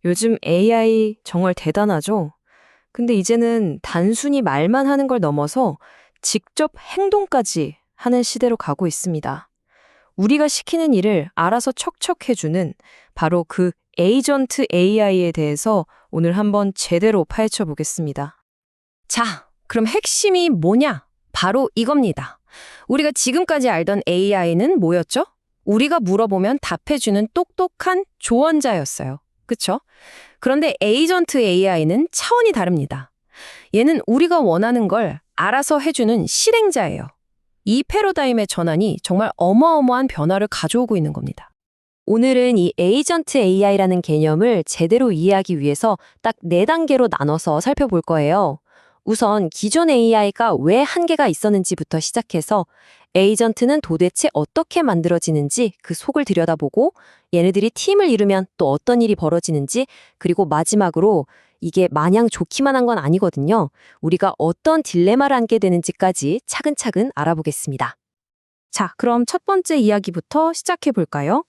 요즘 AI 정말 대단하죠? 근데 이제는 단순히 말만 하는 걸 넘어서 직접 행동까지 하는 시대로 가고 있습니다. 우리가 시키는 일을 알아서 척척 해주는 바로 그 에이전트 AI에 대해서 오늘 한번 제대로 파헤쳐 보겠습니다. 자, 그럼 핵심이 뭐냐? 바로 이겁니다. 우리가 지금까지 알던 AI는 뭐였죠? 우리가 물어보면 답해주는 똑똑한 조언자였어요. 그쵸? 그런데 에이전트 AI는 차원이 다릅니다. 얘는 우리가 원하는 걸 알아서 해주는 실행자예요. 이 패러다임의 전환이 정말 어마어마한 변화를 가져오고 있는 겁니다. 오늘은 이 에이전트 AI라는 개념을 제대로 이해하기 위해서 딱 4단계로 나눠서 살펴볼 거예요. 우선 기존 AI가 왜 한계가 있었는지부터 시작해서 에이전트는 도대체 어떻게 만들어지는지 그 속을 들여다보고 얘네들이 팀을 이루면 또 어떤 일이 벌어지는지, 그리고 마지막으로 이게 마냥 좋기만 한 건 아니거든요. 우리가 어떤 딜레마를 안게 되는지까지 차근차근 알아보겠습니다. 자, 그럼 첫 번째 이야기부터 시작해 볼까요?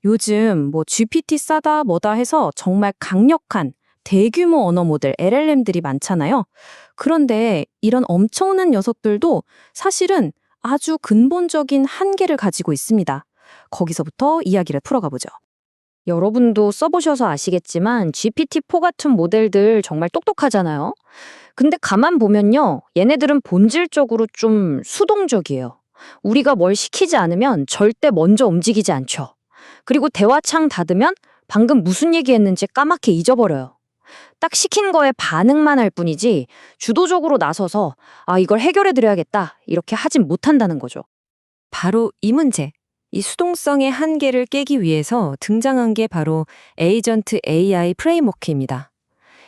요즘 GPT 싸다 뭐다 해서 정말 강력한 대규모 언어 모델 LLM들이 많잖아요. 그런데 이런 엄청난 녀석들도 사실은 아주 근본적인 한계를 가지고 있습니다. 거기서부터 이야기를 풀어가 보죠. 여러분도 써보셔서 아시겠지만 GPT-4 같은 모델들 정말 똑똑하잖아요. 근데 가만 보면요, 얘네들은 본질적으로 좀 수동적이에요. 우리가 뭘 시키지 않으면 절대 먼저 움직이지 않죠. 그리고 대화창 닫으면 방금 무슨 얘기했는지 까맣게 잊어버려요. 딱 시킨 거에 반응만 할 뿐이지 주도적으로 나서서 이걸 해결해드려야겠다 이렇게 하진 못한다는 거죠. 바로 이 문제, 이 수동성의 한계를 깨기 위해서 등장한 게 바로 에이전트 AI 프레임워크입니다.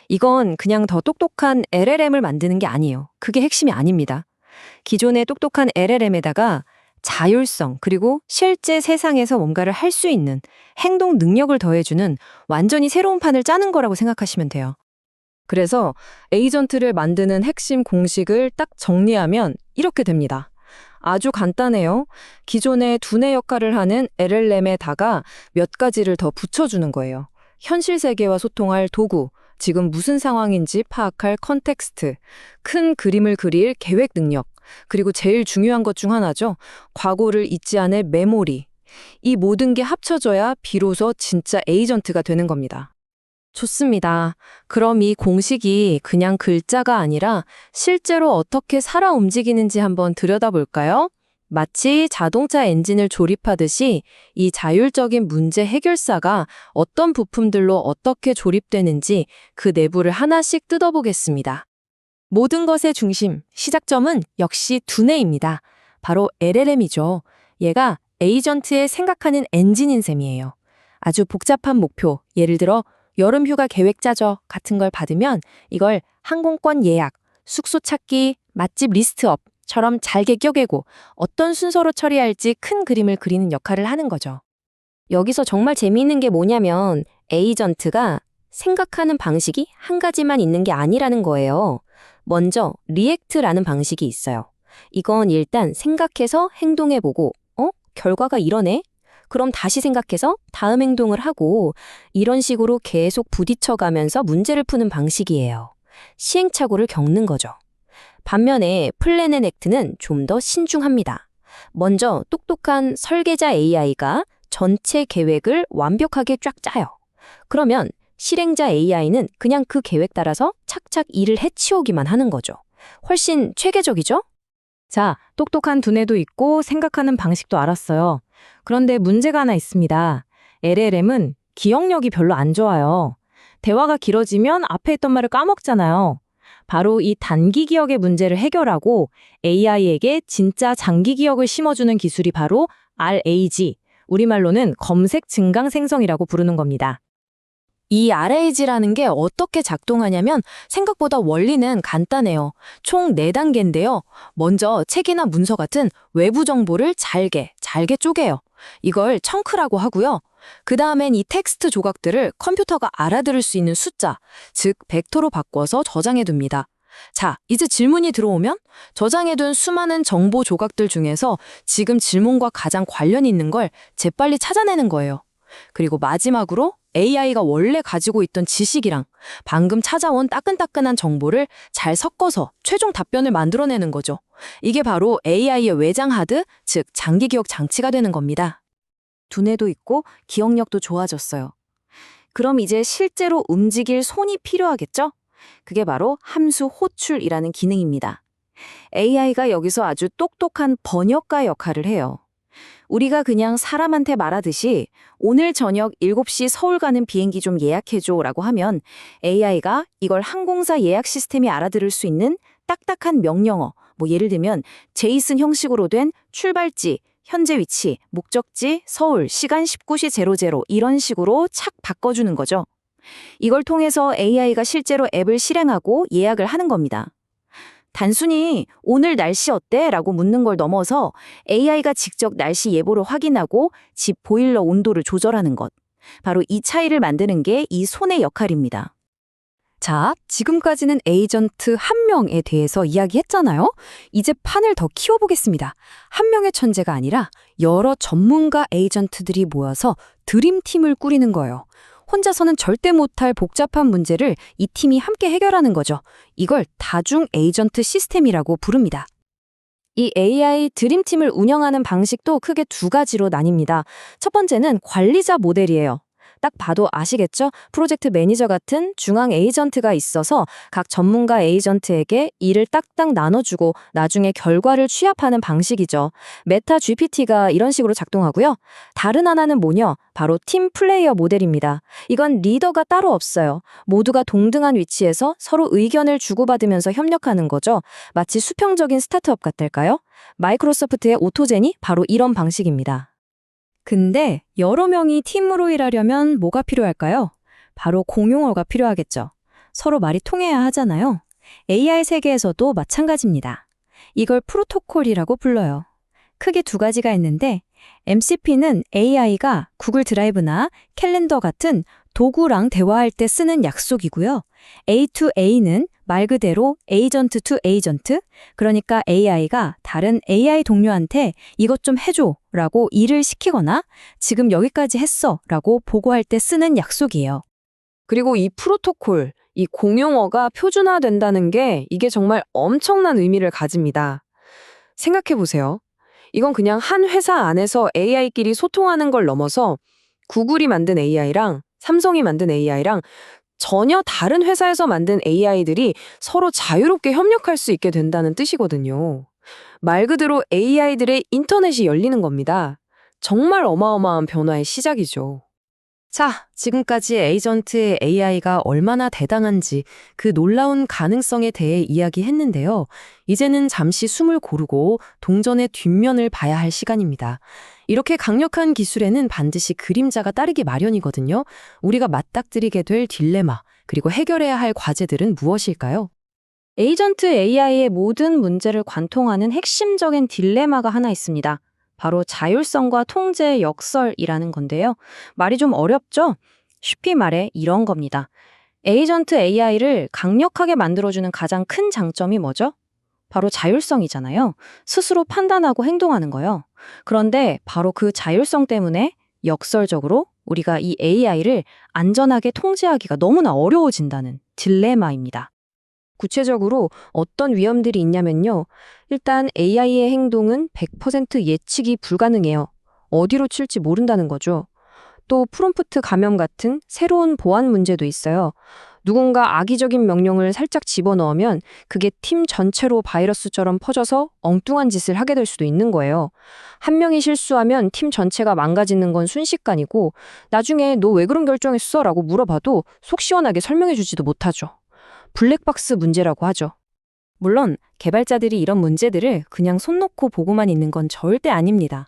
이건 그냥 더 똑똑한 LLM을 만드는 게 아니에요. 그게 핵심이 아닙니다. 기존의 똑똑한 LLM에다가 자율성, 그리고 실제 세상에서 뭔가를 할 수 있는 행동 능력을 더해주는 완전히 새로운 판을 짜는 거라고 생각하시면 돼요. 그래서 에이전트를 만드는 핵심 공식을 딱 정리하면 이렇게 됩니다. 아주 간단해요. 기존의 두뇌 역할을 하는 LLM에다가 몇 가지를 더 붙여주는 거예요. 현실 세계와 소통할 도구, 지금 무슨 상황인지 파악할 컨텍스트, 큰 그림을 그릴 계획 능력, 그리고 제일 중요한 것 중 하나죠. 과거를 잊지 않을 메모리. 이 모든 게 합쳐져야 비로소 진짜 에이전트가 되는 겁니다. 좋습니다. 그럼 이 공식이 그냥 글자가 아니라 실제로 어떻게 살아 움직이는지 한번 들여다볼까요? 마치 자동차 엔진을 조립하듯이 이 자율적인 문제 해결사가 어떤 부품들로 어떻게 조립되는지 그 내부를 하나씩 뜯어보겠습니다. 모든 것의 중심, 시작점은 역시 두뇌입니다. 바로 LLM이죠. 얘가 에이전트의 생각하는 엔진인 셈이에요. 아주 복잡한 목표, 예를 들어 여름 휴가 계획 짜줘 같은 걸 받으면 이걸 항공권 예약, 숙소 찾기, 맛집 리스트업처럼 잘게 껴개고 어떤 순서로 처리할지 큰 그림을 그리는 역할을 하는 거죠. 여기서 정말 재미있는 게 뭐냐면 에이전트가 생각하는 방식이 한 가지만 있는 게 아니라는 거예요. 먼저 리액트라는 방식이 있어요. 이건 일단 생각해서 행동해보고 결과가 이러네? 그럼 다시 생각해서 다음 행동을 하고 이런 식으로 계속 부딪혀가면서 문제를 푸는 방식이에요. 시행착오를 겪는 거죠. 반면에 플랜 앤 액트는 좀 더 신중합니다. 먼저 똑똑한 설계자 AI가 전체 계획을 완벽하게 쫙 짜요. 그러면 실행자 AI는 그냥 그 계획 따라서 착착 일을 해치우기만 하는 거죠. 훨씬 체계적이죠? 자, 똑똑한 두뇌도 있고 생각하는 방식도 알았어요. 그런데 문제가 하나 있습니다. LLM은 기억력이 별로 안 좋아요. 대화가 길어지면 앞에 했던 말을 까먹잖아요. 바로 이 단기 기억의 문제를 해결하고 AI에게 진짜 장기 기억을 심어주는 기술이 바로 RAG, 우리말로는 검색 증강 생성이라고 부르는 겁니다. 이 RAG라는 게 어떻게 작동하냐면 생각보다 원리는 간단해요. 총 4단계인데요. 먼저 책이나 문서 같은 외부 정보를 잘게 쪼개요. 이걸 청크라고 하고요. 그 다음엔 이 텍스트 조각들을 컴퓨터가 알아들을 수 있는 숫자, 즉 벡터로 바꿔서 저장해둡니다. 자, 이제 질문이 들어오면 저장해둔 수많은 정보 조각들 중에서 지금 질문과 가장 관련이 있는 걸 재빨리 찾아내는 거예요. 그리고 마지막으로 AI가 원래 가지고 있던 지식이랑 방금 찾아온 따끈따끈한 정보를 잘 섞어서 최종 답변을 만들어내는 거죠. 이게 바로 AI의 외장 하드, 즉 장기 기억 장치가 되는 겁니다. 두뇌도 있고 기억력도 좋아졌어요. 그럼 이제 실제로 움직일 손이 필요하겠죠? 그게 바로 함수 호출이라는 기능입니다. AI가 여기서 아주 똑똑한 번역가 역할을 해요. 우리가 그냥 사람한테 말하듯이 오늘 저녁 7시 서울 가는 비행기 좀 예약해줘 라고 하면 AI가 이걸 항공사 예약 시스템이 알아들을 수 있는 딱딱한 명령어, 예를 들면 제이슨 형식으로 된 출발지, 현재 위치, 목적지, 서울, 시간 19시 00 이런 식으로 착 바꿔주는 거죠. 이걸 통해서 AI가 실제로 앱을 실행하고 예약을 하는 겁니다. 단순히 오늘 날씨 어때? 라고 묻는 걸 넘어서 AI가 직접 날씨 예보를 확인하고 집 보일러 온도를 조절하는 것. 바로 이 차이를 만드는 게 이 손의 역할입니다. 자, 지금까지는 에이전트 한 명에 대해서 이야기했잖아요. 이제 판을 더 키워보겠습니다. 한 명의 천재가 아니라 여러 전문가 에이전트들이 모여서 드림팀을 꾸리는 거예요. 혼자서는 절대 못할 복잡한 문제를 이 팀이 함께 해결하는 거죠. 이걸 다중 에이전트 시스템이라고 부릅니다. 이 AI 드림팀을 운영하는 방식도 크게 두 가지로 나뉩니다. 첫 번째는 관리자 모델이에요. 딱 봐도 아시겠죠? 프로젝트 매니저 같은 중앙 에이전트가 있어서 각 전문가 에이전트에게 일을 딱딱 나눠주고 나중에 결과를 취합하는 방식이죠. 메타 GPT가 이런 식으로 작동하고요. 다른 하나는 뭐냐? 바로 팀 플레이어 모델입니다. 이건 리더가 따로 없어요. 모두가 동등한 위치에서 서로 의견을 주고받으면서 협력하는 거죠. 마치 수평적인 스타트업 같달까요? 마이크로소프트의 오토젠이 바로 이런 방식입니다. 근데 여러 명이 팀으로 일하려면 뭐가 필요할까요? 바로 공용어가 필요하겠죠. 서로 말이 통해야 하잖아요. AI 세계에서도 마찬가지입니다. 이걸 프로토콜이라고 불러요. 크게 두 가지가 있는데 MCP는 AI가 구글 드라이브나 캘린더 같은 도구랑 대화할 때 쓰는 약속이고요. A2A는 말 그대로 에이전트 투 에이전트, 그러니까 AI가 다른 AI 동료한테 이것 좀 해줘 라고 일을 시키거나 지금 여기까지 했어 라고 보고할 때 쓰는 약속이에요. 그리고 이 프로토콜, 이 공용어가 표준화된다는 게 이게 정말 엄청난 의미를 가집니다. 생각해보세요. 이건 그냥 한 회사 안에서 AI끼리 소통하는 걸 넘어서 구글이 만든 AI랑 삼성이 만든 AI랑 전혀 다른 회사에서 만든 AI들이 서로 자유롭게 협력할 수 있게 된다는 뜻이거든요. 말 그대로 AI들의 인터넷이 열리는 겁니다. 정말 어마어마한 변화의 시작이죠. 자, 지금까지 에이전트의 AI가 얼마나 대단한지 그 놀라운 가능성에 대해 이야기했는데요. 이제는 잠시 숨을 고르고 동전의 뒷면을 봐야 할 시간입니다. 이렇게 강력한 기술에는 반드시 그림자가 따르기 마련이거든요. 우리가 맞닥뜨리게 될 딜레마, 그리고 해결해야 할 과제들은 무엇일까요? 에이전트 AI의 모든 문제를 관통하는 핵심적인 딜레마가 하나 있습니다. 바로 자율성과 통제의 역설이라는 건데요. 말이 좀 어렵죠? 쉽게 말해 이런 겁니다. 에이전트 AI를 강력하게 만들어주는 가장 큰 장점이 뭐죠? 바로 자율성이잖아요. 스스로 판단하고 행동하는 거요. 그런데 바로 그 자율성 때문에 역설적으로 우리가 이 AI를 안전하게 통제하기가 너무나 어려워진다는 딜레마입니다. 구체적으로 어떤 위험들이 있냐면요. 일단 AI의 행동은 100% 예측이 불가능해요. 어디로 튈지 모른다는 거죠. 또 프롬프트 감염 같은 새로운 보안 문제도 있어요. 누군가 악의적인 명령을 살짝 집어넣으면 그게 팀 전체로 바이러스처럼 퍼져서 엉뚱한 짓을 하게 될 수도 있는 거예요. 한 명이 실수하면 팀 전체가 망가지는 건 순식간이고 나중에 너 왜 그런 결정했어? 라고 물어봐도 속 시원하게 설명해 주지도 못하죠. 블랙박스 문제라고 하죠. 물론 개발자들이 이런 문제들을 그냥 손 놓고 보고만 있는 건 절대 아닙니다.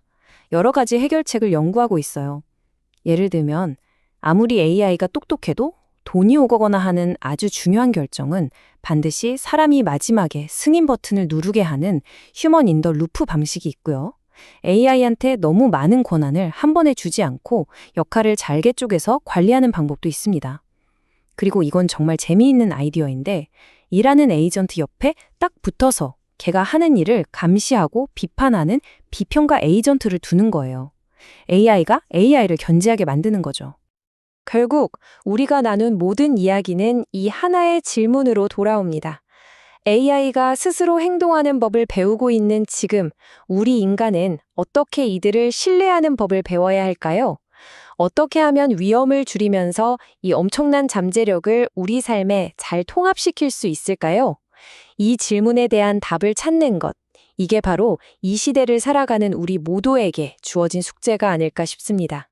여러 가지 해결책을 연구하고 있어요. 예를 들면 아무리 AI가 똑똑해도 돈이 오거나 하는 아주 중요한 결정은 반드시 사람이 마지막에 승인 버튼을 누르게 하는 휴먼 인 더 루프 방식이 있고요. AI한테 너무 많은 권한을 한 번에 주지 않고 역할을 잘게 쪼개서 관리하는 방법도 있습니다. 그리고 이건 정말 재미있는 아이디어인데 일하는 에이전트 옆에 딱 붙어서 걔가 하는 일을 감시하고 비판하는 비평가 에이전트를 두는 거예요. AI가 AI를 견제하게 만드는 거죠. 결국 우리가 나눈 모든 이야기는 이 하나의 질문으로 돌아옵니다. AI가 스스로 행동하는 법을 배우고 있는 지금, 우리 인간은 어떻게 이들을 신뢰하는 법을 배워야 할까요? 어떻게 하면 위험을 줄이면서 이 엄청난 잠재력을 우리 삶에 잘 통합시킬 수 있을까요? 이 질문에 대한 답을 찾는 것, 이게 바로 이 시대를 살아가는 우리 모두에게 주어진 숙제가 아닐까 싶습니다.